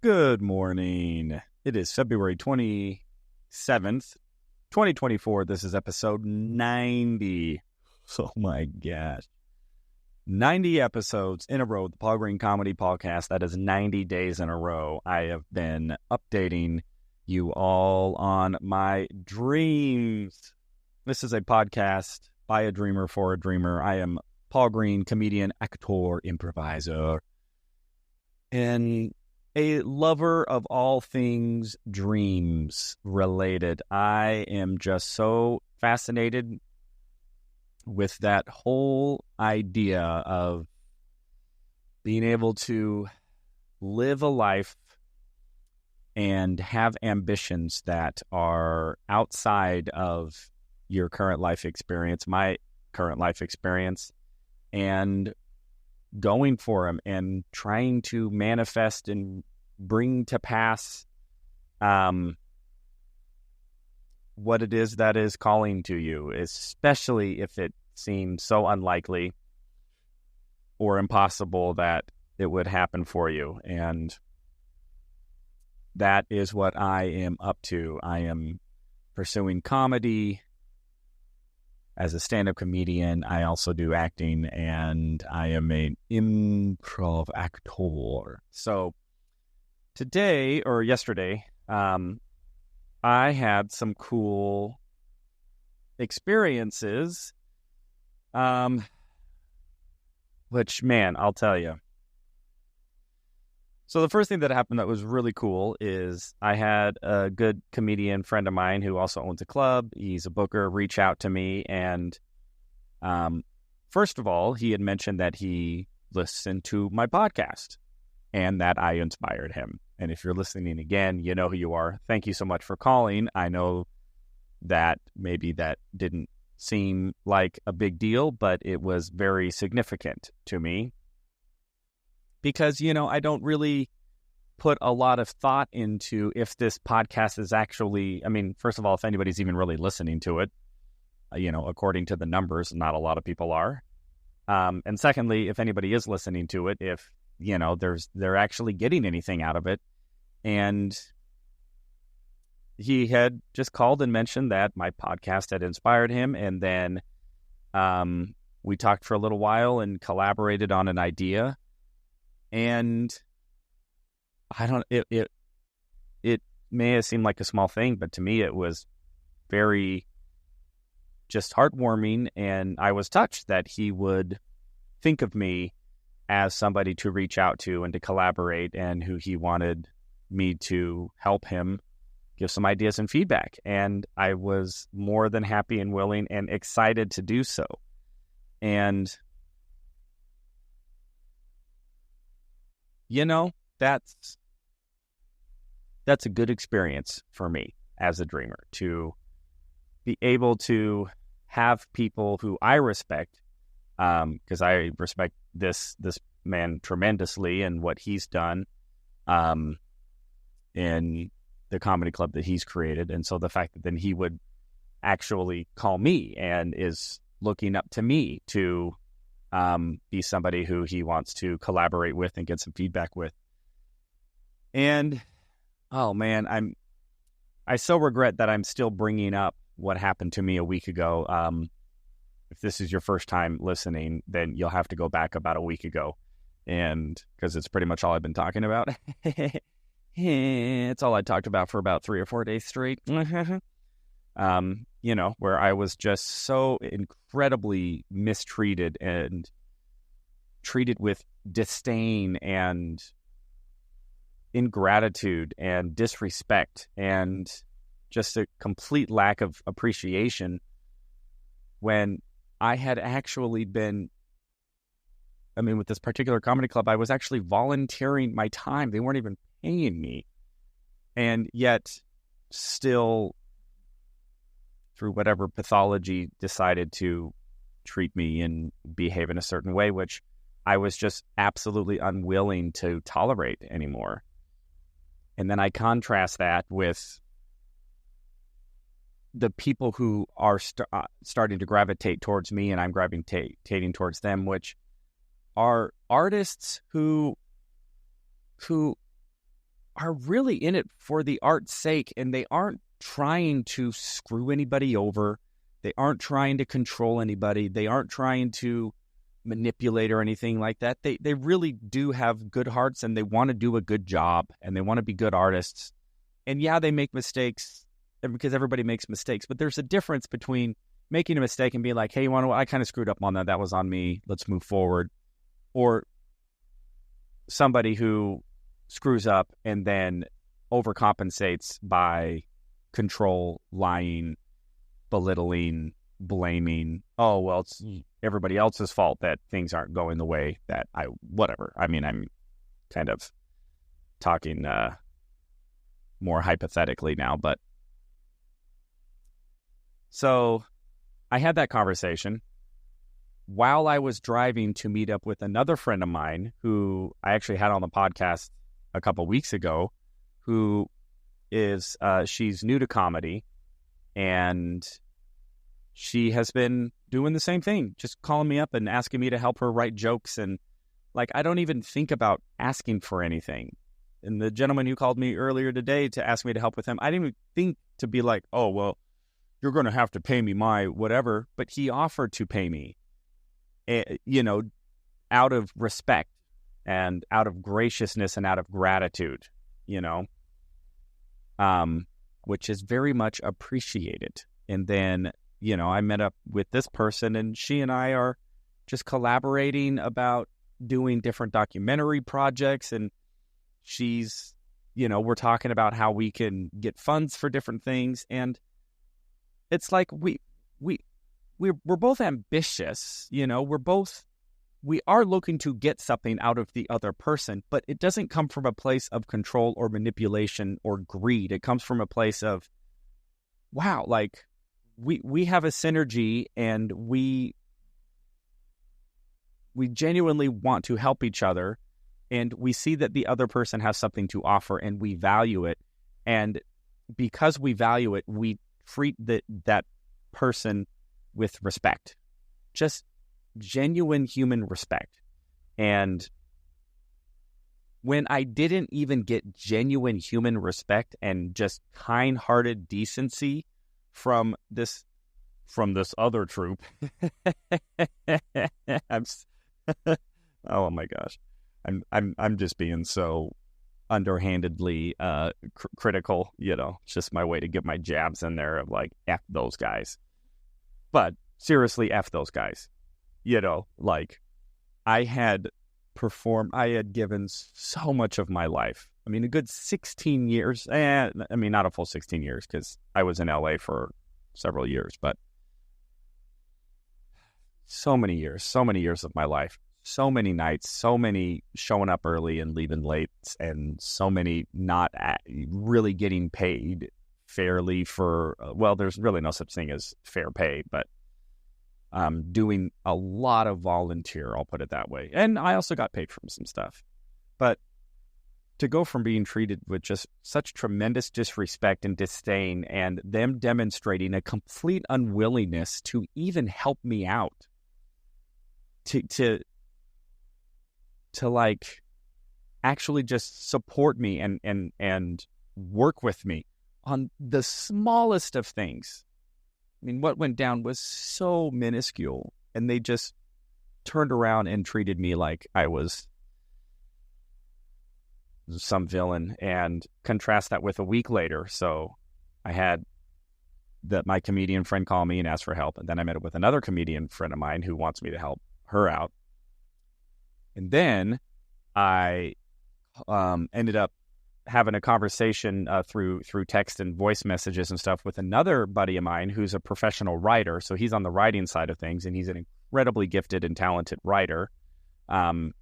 Good morning. It is February 27th, 2024. This is episode 90. Oh my gosh. 90 episodes in a row, the Paul Green Comedy PaulCast. That is 90 days in a row. I have been updating you all on my dreams. This is a podcast by a dreamer for a dreamer. I am Paul Green, comedian, actor, improviser, and a lover of all things dreams related. I am just so fascinated with that whole idea of being able to live a life and have ambitions that are outside of your current life experience, my current life experience, and going for them and trying to manifest and bring to pass what it is that is calling to you, especially if it seems so unlikely or impossible that it would happen for you. And that is what I am up to. I am pursuing comedy as a stand-up comedian. I also do acting, and I am an improv actor. So today, or yesterday, I had some cool experiences, which, man, I'll tell you. So the first thing that happened that was really cool is I had a good comedian friend of mine who also owns a club. He's a booker, reach out to me. And first of all, he had mentioned that he listened to my podcast and that I inspired him. And if you're listening again, you know who you are. Thank you so much for calling. I know that maybe that didn't seem like a big deal, but it was very significant to me. Because, you know, I don't really put a lot of thought into if this podcast is actually, I mean, first of all, if anybody's even really listening to it, according to the numbers, not a lot of people are. And secondly, if anybody is listening to it, if, they're actually getting anything out of it. And he had just called and mentioned that my podcast had inspired him. And then we talked for a little while and collaborated on an idea. And it may have seemed like a small thing, but to me it was very just heartwarming, and I was touched that he would think of me as somebody to reach out to and to collaborate, and who he wanted me to help him give some ideas and feedback. And I was more than happy and willing and excited to do so. And that's a good experience for me as a dreamer, to be able to have people who I respect, because I respect this man tremendously and what he's done in the comedy club that he's created. And so the fact that then he would actually call me and is looking up to me to be somebody who he wants to collaborate with and get some feedback with. And, oh man, I so regret that I'm still bringing up what happened to me a week ago. If this is your first time listening, then you'll have to go back about a week ago, and because it's pretty much all I've been talking about. It's all I talked about for about 3 or 4 days straight. Where I was just so incredibly mistreated and treated with disdain and ingratitude and disrespect and just a complete lack of appreciation, when I had actually been, with this particular comedy club, I was actually volunteering my time. They weren't even paying me. And yet still, through whatever pathology, decided to treat me and behave in a certain way, which I was just absolutely unwilling to tolerate anymore. And then I contrast that with the people who are starting to gravitate towards me, and I'm gravitating towards them, which are artists who are really in it for the art's sake, and they aren't trying to screw anybody over. They aren't trying to control anybody. They aren't trying to manipulate or anything like that. They really do have good hearts, and they want to do a good job, and they want to be good artists. And yeah, they make mistakes because everybody makes mistakes, but there's a difference between making a mistake and being like, hey, you want to, I kind of screwed up on that. That was on me. Let's move forward. Or somebody who screws up and then overcompensates by control, lying, belittling, blaming. Oh, well, it's everybody else's fault that things aren't going the way that whatever. I mean, I'm kind of talking more hypothetically now, but so I had that conversation while I was driving to meet up with another friend of mine who I actually had on the podcast a couple weeks ago, who is, she's new to comedy, and she has been doing the same thing, just calling me up and asking me to help her write jokes. And like, I don't even think about asking for anything. And the gentleman who called me earlier today to ask me to help with him, I didn't even think to be like, oh, well, you're going to have to pay me my whatever. But he offered to pay me, you know, out of respect and out of graciousness and out of gratitude, you know, which is very much appreciated. And then, you know, I met up with this person, and she and I are just collaborating about doing different documentary projects. And she's, you know, we're talking about how we can get funds for different things. And it's like we're both ambitious, you know, we are looking to get something out of the other person, but it doesn't come from a place of control or manipulation or greed. It comes from a place of, wow, like we have a synergy, and we genuinely want to help each other, and we see that the other person has something to offer, and we value it. And because we value it, we treat that person with respect, just genuine human respect. And when I didn't even get genuine human respect and just kind-hearted decency from this other troop, oh my gosh, I'm just being so underhandedly critical, you know. It's just my way to get my jabs in there of like, F those guys. But seriously, F those guys. You know, like I had given so much of my life. I mean, a good 16 years. I mean, not a full 16 years because I was in LA for several years, but so many years of my life. So many nights, so many showing up early and leaving late, and so many not really getting paid fairly for, well, there's really no such thing as fair pay, but doing a lot of volunteer, I'll put it that way. And I also got paid from some stuff. But to go from being treated with just such tremendous disrespect and disdain, and them demonstrating a complete unwillingness to even help me out, to like actually just support me and work with me on the smallest of things. I mean, what went down was so minuscule, and they just turned around and treated me like I was some villain. And contrast that with a week later. So I had my comedian friend call me and ask for help. And then I met up with another comedian friend of mine who wants me to help her out. And then I ended up having a conversation through text and voice messages and stuff with another buddy of mine who's a professional writer. So he's on the writing side of things, and he's an incredibly gifted and talented writer. And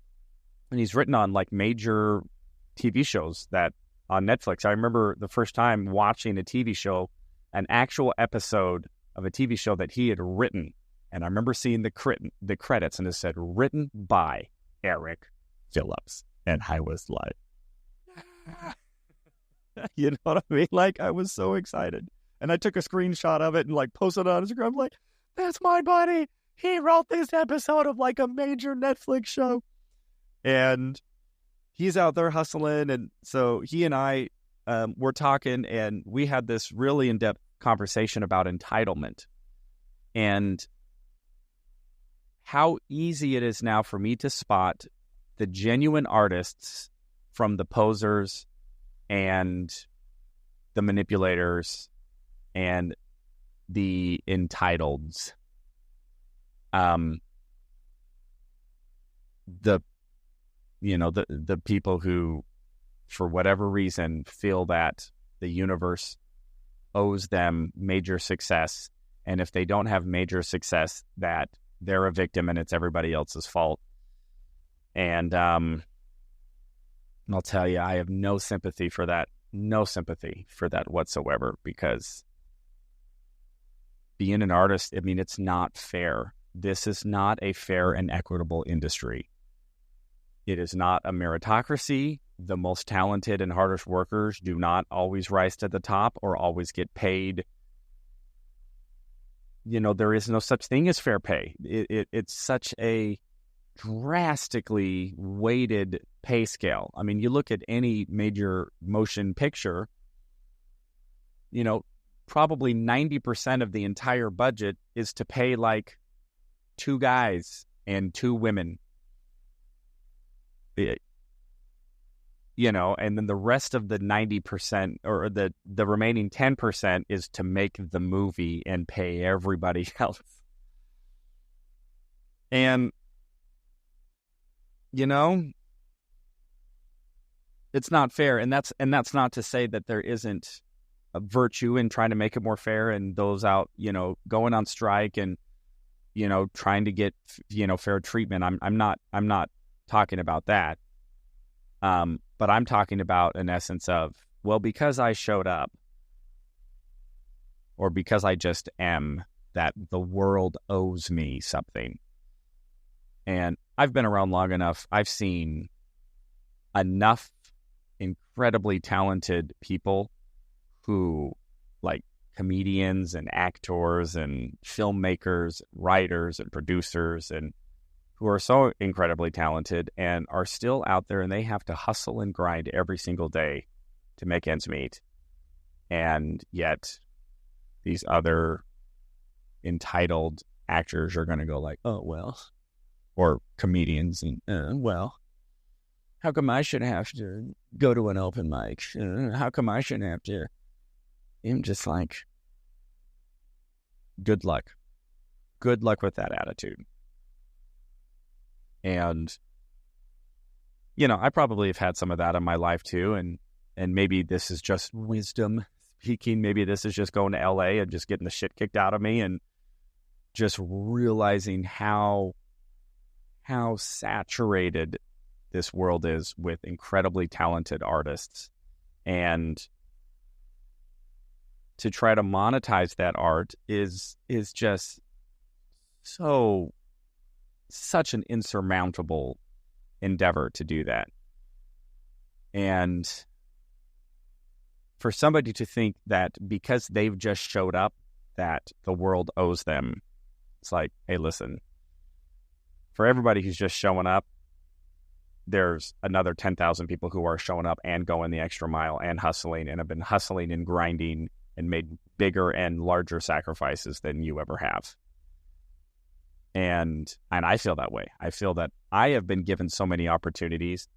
he's written on like major TV shows that on Netflix. I remember the first time watching a TV show, an actual episode of a TV show that he had written. And I remember seeing the credits, and it said written by Eric Phillips. And I was like, you know what I mean? Like, I was so excited. And I took a screenshot of it and like posted it on Instagram. I'm like, that's my buddy. He wrote this episode of like a major Netflix show. And he's out there hustling. And so he and I were talking, and we had this really in-depth conversation about entitlement and how easy it is now for me to spot the genuine artists from the posers and the manipulators and the entitled's. The people who, for whatever reason, feel that the universe owes them major success, and if they don't have major success, that they're a victim and it's everybody else's fault. And I'll tell you, I have no sympathy for that whatsoever, because being an artist, I mean, it's not fair. This is not a fair and equitable industry. It is not a meritocracy. The most talented and hardest workers do not always rise to the top or always get paid. There is no such thing as fair pay. It's such a drastically weighted pay scale. I mean, you look at any major motion picture, probably 90% of the entire budget is to pay like 2 guys and 2 women. And then the rest of the 90% or the remaining 10% is to make the movie and pay everybody else. And, it's not fair. And that's not to say that there isn't a virtue in trying to make it more fair, and those out, going on strike and, trying to get, fair treatment. I'm not talking about that. But I'm talking about an essence of, well, because I showed up, or because I just am, that the world owes me something. And I've been around long enough. I've seen enough incredibly talented people who, like comedians and actors and filmmakers, writers and producers, and who are so incredibly talented and are still out there, and they have to hustle and grind every single day to make ends meet. And yet these other entitled actors are going to go like, oh, well, or comedians, and well, how come I should have to go to an open mic? How come I shouldn't have to? I'm just like, good luck. Good luck with that attitude. And, I probably have had some of that in my life too. And maybe this is just wisdom speaking. Maybe this is just going to LA and just getting the shit kicked out of me and just realizing how saturated this world is with incredibly talented artists. And to try to monetize that art is just such an insurmountable endeavor to do that. And for somebody to think that because they've just showed up, that the world owes them, it's like, hey, listen, for everybody who's just showing up, there's another 10,000 people who are showing up and going the extra mile and hustling and have been hustling and grinding and made bigger and larger sacrifices than you ever have. And I feel that way. I feel that I have been given so many opportunities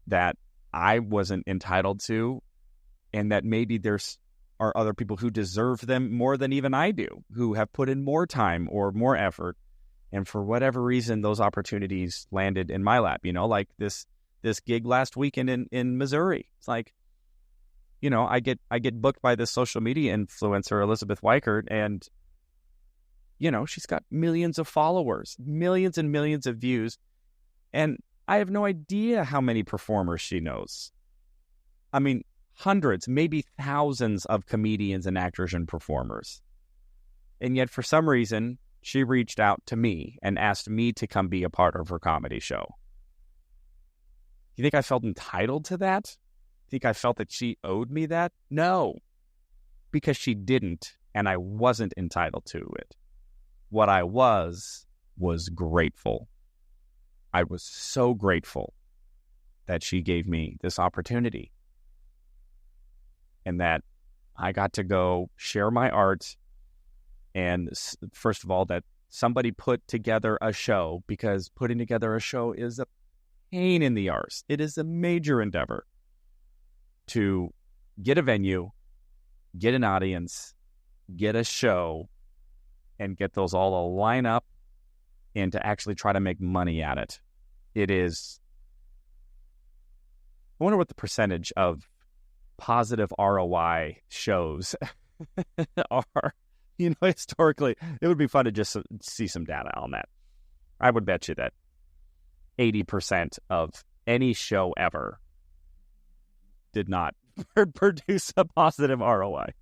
that I wasn't entitled to, and that maybe are other people who deserve them more than even I do, who have put in more time or more effort. And for whatever reason, those opportunities landed in my lap, like this gig last weekend in Missouri. It's like, I get booked by this social media influencer, Elizabeth Weichert, and she's got millions of followers, millions and millions of views. And I have no idea how many performers she knows. I mean, hundreds, maybe thousands of comedians and actors and performers. And yet for some reason, she reached out to me and asked me to come be a part of her comedy show. You think I felt entitled to that? Think I felt that she owed me that? No, because she didn't, and I wasn't entitled to it. What I was grateful. I was so grateful that she gave me this opportunity and that I got to go share my art. And first of all, that somebody put together a show, because putting together a show is a pain in the arse. It is a major endeavor to get a venue, get an audience, get a show, and get those all to line up and to actually try to make money at it. It is, I wonder what the percentage of positive ROI shows are. Historically, it would be fun to just see some data on that. I would bet you that 80% of any show ever did not produce a positive ROI.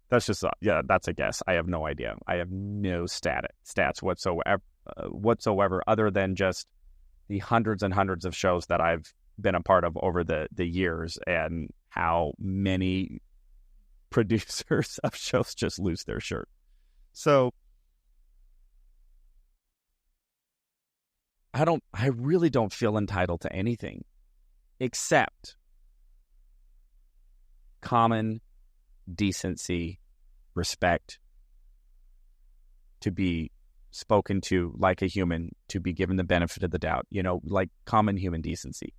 That's just, that's a guess. I have no idea. I have no stats whatsoever other than just the hundreds and hundreds of shows that I've been a part of over the years, and how many producers of shows just lose their shirt. So I really don't feel entitled to anything except common decency, respect, to be spoken to like a human, to be given the benefit of the doubt, like common human decency.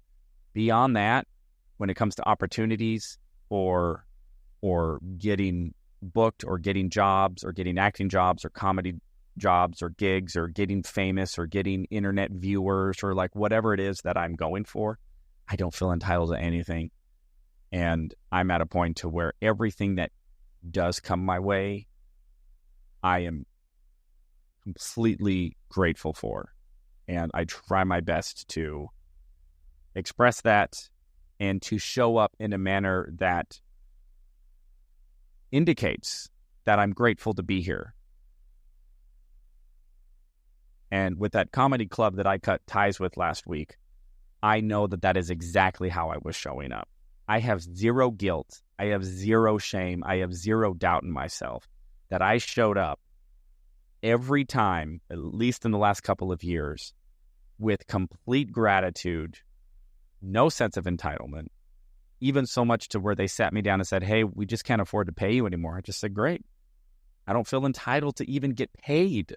Beyond that, when it comes to opportunities or getting booked or getting jobs or getting acting jobs or comedy jobs or gigs or getting famous or getting internet viewers or like whatever it is that I'm going for, I don't feel entitled to anything. And I'm at a point to where everything that does come my way, I am completely grateful for. And I try my best to express that and to show up in a manner that indicates that I'm grateful to be here. And with that comedy club that I cut ties with last week, I know that is exactly how I was showing up. I have zero guilt. I have zero shame. I have zero doubt in myself that I showed up every time, at least in the last couple of years, with complete gratitude, no sense of entitlement, even so much to where they sat me down and said, "Hey, we just can't afford to pay you anymore." I just said, "Great. I don't feel entitled to even get paid.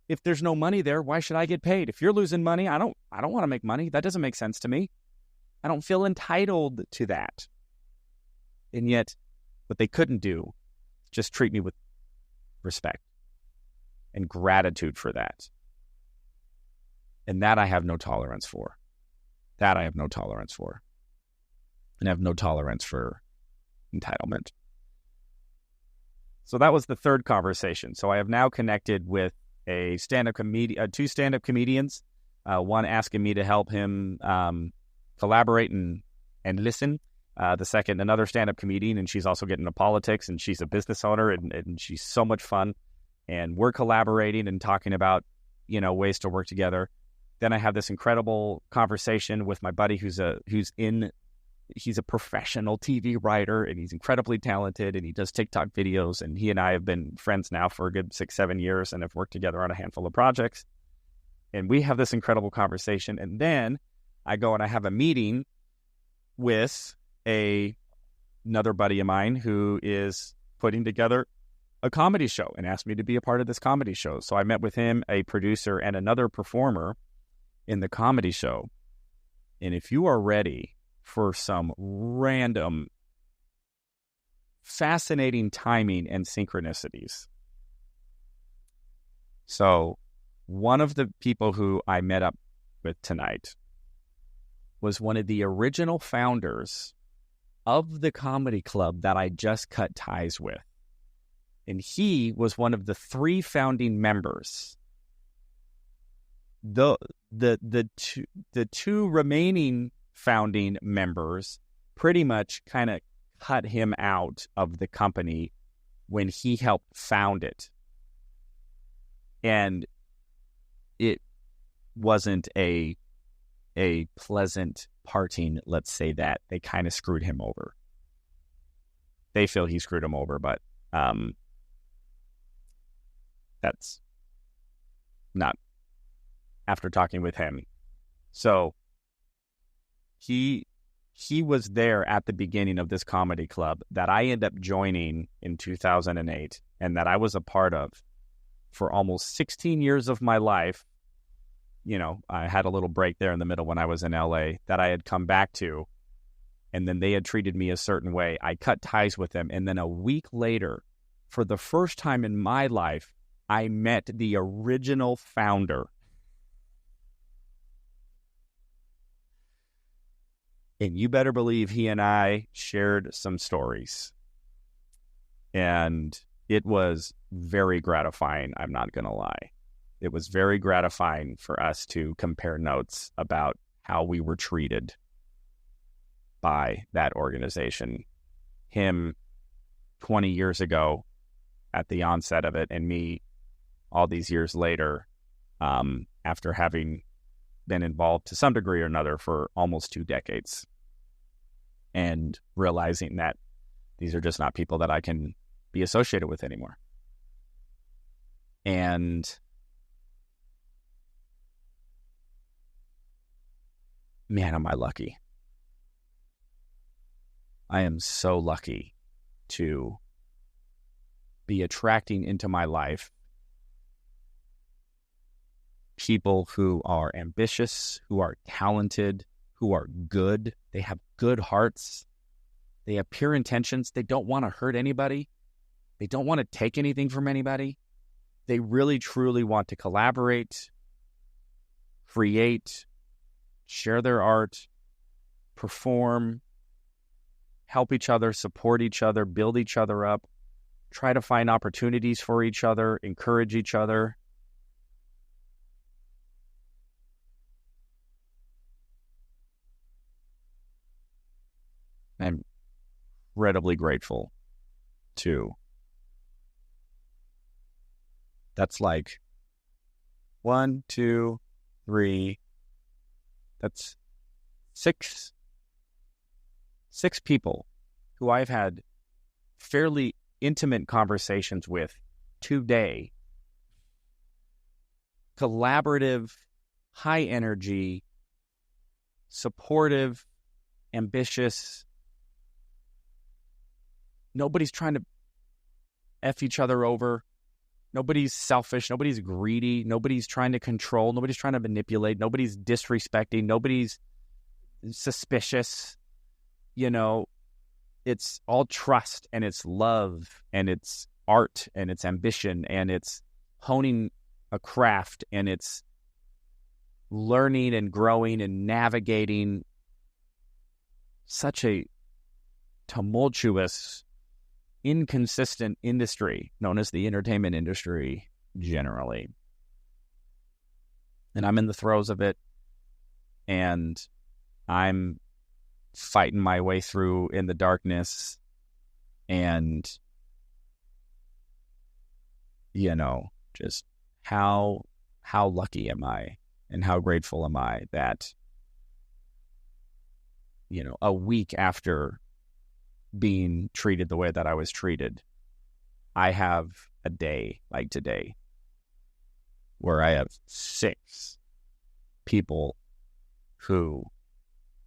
If there's no money there, why should I get paid? If you're losing money, I don't want to make money. That doesn't make sense to me. I don't feel entitled to that." And yet, what they couldn't do is just treat me with respect and gratitude for that. And that I have no tolerance for. And I have no tolerance for entitlement. So that was the third conversation. So I have now connected with two stand-up comedians, one asking me to help him collaborate and listen. The second, another stand-up comedian, and she's also getting into politics, and she's a business owner, and she's so much fun. And we're collaborating and talking about, ways to work together. Then I have this incredible conversation with my buddy he's a professional TV writer, and he's incredibly talented, and he does TikTok videos, and he and I have been friends now for a good 6-7 years and have worked together on a handful of projects. And we have this incredible conversation. And then I go and I have a meeting with another buddy of mine who is putting together a comedy show and asked me to be a part of this comedy show. So I met with him, a producer, and another performer in the comedy show. And if you are ready for some random, fascinating timing and synchronicities. So one of the people who I met up with tonight was one of the original founders of the comedy club that I just cut ties with. And he was one of the 3 founding members. The two remaining founding members pretty much kind of cut him out of the company when he helped found it. And it wasn't a pleasant parting, let's say that. They kind of screwed him over. They feel he screwed him over, but that's not, after talking with him, So he was there at the beginning of this comedy club that I ended up joining in 2008 and that I was a part of for almost 16 years of my life. You know, I had a little break there in the middle when I was in LA that I had come back to, and then they had treated me a certain way. I cut ties with them. And then a week later, for the first time in my life, I met the original founder. And you better believe he and I shared some stories. And it was very gratifying, I'm not going to lie. It was very gratifying for us to compare notes about how we were treated by that organization. Him 20 years ago at the onset of it, and me all these years later, after having been involved to some degree or another for almost 2 decades, and realizing that these are just not people that I can be associated with anymore. And man, am I lucky. I am so lucky to be attracting into my life people who are ambitious, who are talented, who are good. They have good hearts. They have pure intentions. They don't want to hurt anybody. They don't want to take anything from anybody. They really, truly want to collaborate, create, share their art, perform, help each other, support each other, build each other up, try to find opportunities for each other, encourage each other. I'm incredibly grateful to. That's like 1, 2, 3. That's six people who I've had fairly intimate conversations with today. Collaborative, high energy, supportive, ambitious. Nobody's trying to F each other over. Nobody's selfish. Nobody's greedy. Nobody's trying to control. Nobody's trying to manipulate. Nobody's disrespecting. Nobody's suspicious. You know, it's all trust, and it's love, and it's art, and it's ambition, and it's honing a craft, and it's learning and growing and navigating such a tumultuous, inconsistent industry known as the entertainment industry generally. And I'm in the throes of it, and I'm fighting my way through in the darkness. And, you know, just how lucky am I, and how grateful am I that, you know, a week after being treated the way that I was treated, I have a day like today where I have 6 people who,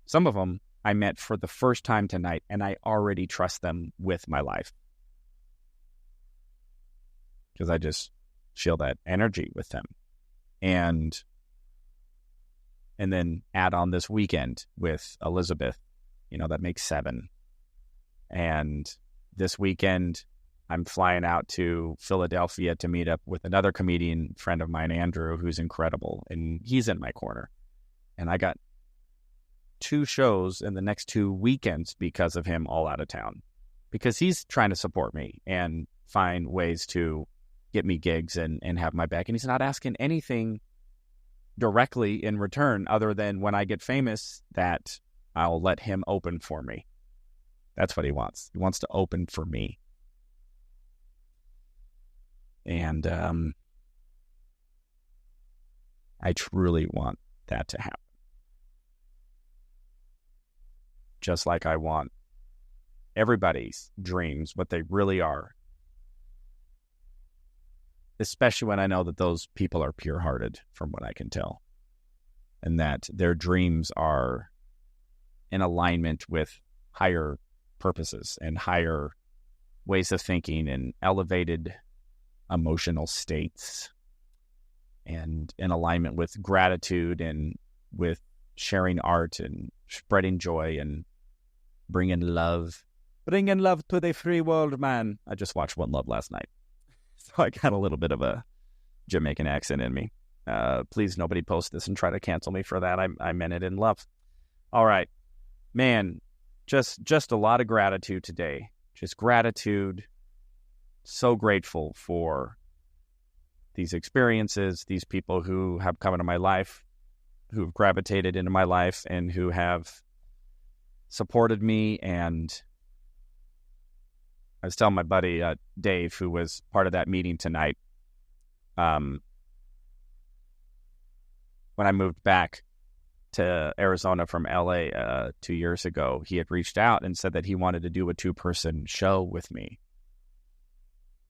some of them I met for the first time tonight, and I already trust them with my life because I just feel that energy with them. And then add on this weekend with Elizabeth, you know, that makes 7. And this weekend, I'm flying out to Philadelphia to meet up with another comedian friend of mine, Andrew, who's incredible. And he's in my corner. And I got 2 shows in the next 2 weekends because of him, all out of town. Because he's trying to support me and find ways to get me gigs and have my back. And he's not asking anything directly in return other than when I get famous that I'll let him open for me. That's what he wants. He wants to open for me. And I truly want that to happen. Just like I want everybody's dreams, what they really are. Especially when I know that those people are pure-hearted, from what I can tell. and that their dreams are in alignment with higher purposes and higher ways of thinking and elevated emotional states, and in alignment with gratitude and with sharing art and spreading joy and bringing love to the free world, man. I just watched One Love last night, so I got a little bit of a Jamaican accent in me. Please, nobody post this and try to cancel me for that. I meant it in love. All right, man, just a lot of gratitude today. Just gratitude. So grateful for these experiences, these people who have come into my life, who've gravitated into my life, and who have supported me. And I was telling my buddy Dave, who was part of that meeting tonight, when I moved back to Arizona from LA 2 years ago, he had reached out and said that he wanted to do a 2-person show with me.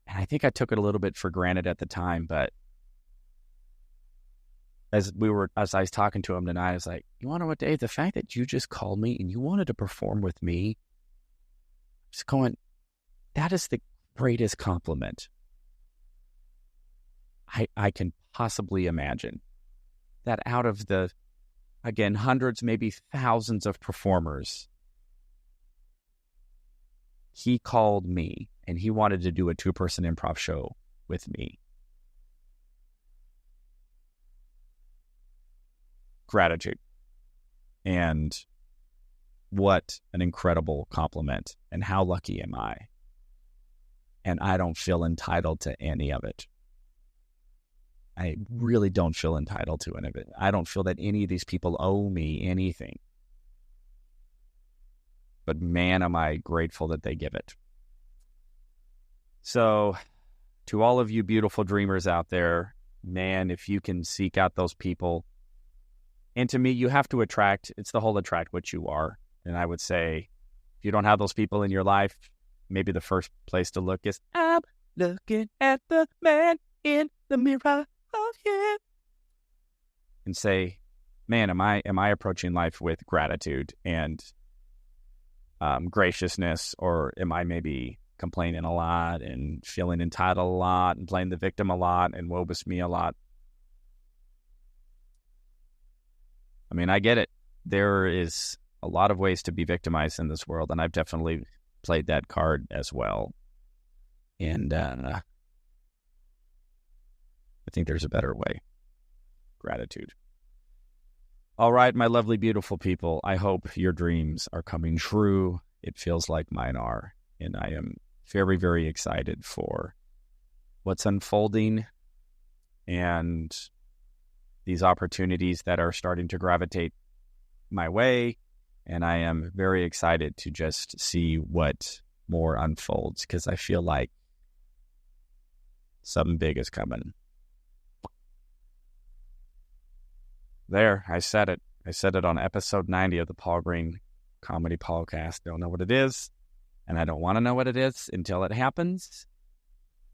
And I think I took it a little bit for granted at the time, but as I was talking to him tonight, I was like, you want to know what, Dave, the fact that you just called me and you wanted to perform with me, just going, that is the greatest compliment I can possibly imagine. That out of the, again, hundreds, maybe thousands of performers, he called me and he wanted to do a 2-person improv show with me. Gratitude. And what an incredible compliment. And how lucky am I? And I don't feel entitled to any of it. I really don't feel entitled to any of it. I don't feel that any of these people owe me anything. But man, am I grateful that they give it. So, to all of you beautiful dreamers out there, man, if you can seek out those people, and to me, you have to attract, it's the whole attract what you are. And I would say, if you don't have those people in your life, maybe the first place to look is, I'm looking at the man in the mirror of you. And say, man, am I approaching life with gratitude and graciousness, or am I maybe complaining a lot and feeling entitled a lot and playing the victim a lot and woe is me a lot? I mean, I get it. There is a lot of ways to be victimized in this world, and I've definitely played that card as well. And I think there's a better way. Gratitude. All right, my lovely, beautiful people, I hope your dreams are coming true. It feels like mine are. And I am very, very excited for what's unfolding and these opportunities that are starting to gravitate my way. And I am very excited to just see what more unfolds, because I feel like something big is coming. There, I said it. I said it on episode 90 of the Paul Green Comedy PaulCast. Don't know what it is, and I don't want to know what it is until it happens,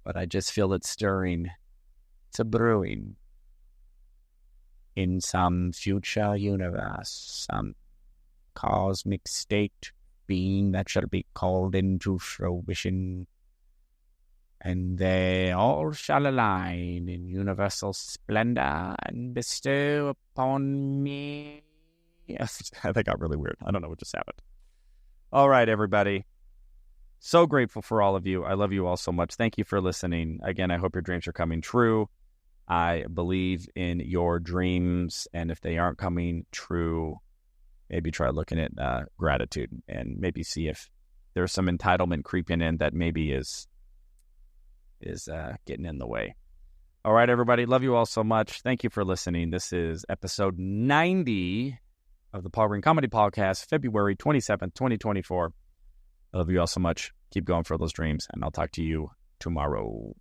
but I just feel it stirring. It's a brewing in some future universe, some cosmic state being that shall be called into fruition, and they all shall align in universal splendor and bestow upon me. Yes, that got really weird. I don't know what just happened. All right, everybody. So grateful for all of you. I love you all so much. Thank you for listening. Again, I hope your dreams are coming true. I believe in your dreams, and if they aren't coming true, maybe try looking at gratitude and maybe see if there's some entitlement creeping in that maybe is getting in the way. All right, everybody. Love you all so much. Thank you for listening. This is episode 90 of the Paul Green Comedy PaulCast, February 27th, 2024. I love you all so much. Keep going for those dreams, and I'll talk to you tomorrow.